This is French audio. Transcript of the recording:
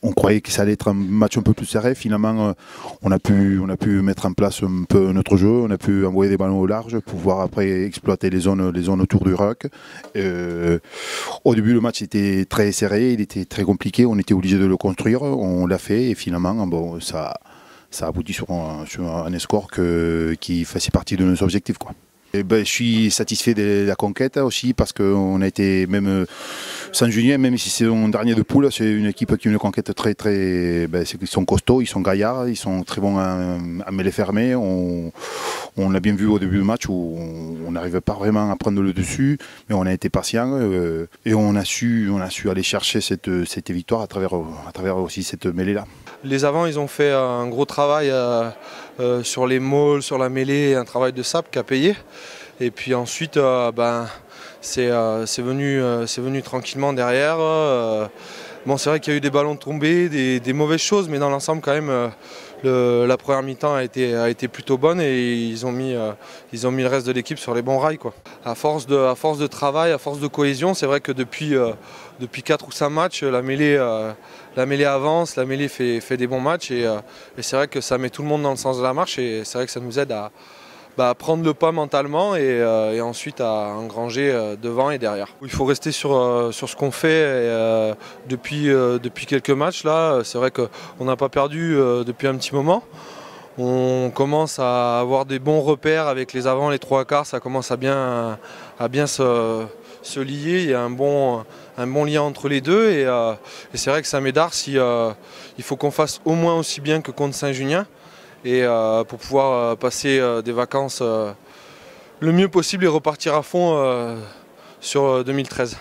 on croyait que ça allait être un match un peu plus serré. Finalement, on a pu mettre en place un peu notre jeu. On a pu envoyer des ballons au large pour pouvoir après exploiter les zones autour du ruck. Au début, le match était très serré, il était très compliqué. On était obligé de le construire. On l'a fait et finalement, bon, ça aboutit sur un score qui faisait partie de nos objectifs, quoi. Et ben, je suis satisfait de la conquête aussi parce qu'on a été même Saint-Junien, même si c'est mon dernier de poule, c'est une équipe qui a une conquête très, ils sont costauds, ils sont gaillards, ils sont très bons à mêler fermé. On l'a bien vu au début du match où on n'arrivait pas vraiment à prendre le dessus, mais on a été patient et on a su aller chercher cette victoire à travers aussi cette mêlée-là. Les avants, ils ont fait un gros travail sur les mauls, sur la mêlée, un travail de sable qui a payé. Et puis ensuite, c'est venu tranquillement derrière. Bon, c'est vrai qu'il y a eu des ballons tombés, des mauvaises choses, mais dans l'ensemble, quand même, la première mi-temps a été plutôt bonne et ils ont mis le reste de l'équipe sur les bons rails, quoi. À force de travail, à force de cohésion, c'est vrai que depuis 4 ou 5 matchs, la mêlée avance, la mêlée fait des bons matchs et c'est vrai que ça met tout le monde dans le sens de la marche et c'est vrai que ça nous aide à prendre le pas mentalement et ensuite à engranger devant et derrière. Il faut rester sur ce qu'on fait depuis quelques matchs là. C'est vrai qu'on n'a pas perdu depuis un petit moment. On commence à avoir des bons repères avec les avants, les trois quarts, ça commence à bien se lier. Il y a un bon lien entre les deux et c'est vrai que Saint-Médard, il faut qu'on fasse au moins aussi bien que contre Saint-Junien. Et pour pouvoir passer des vacances le mieux possible et repartir à fond sur 2013.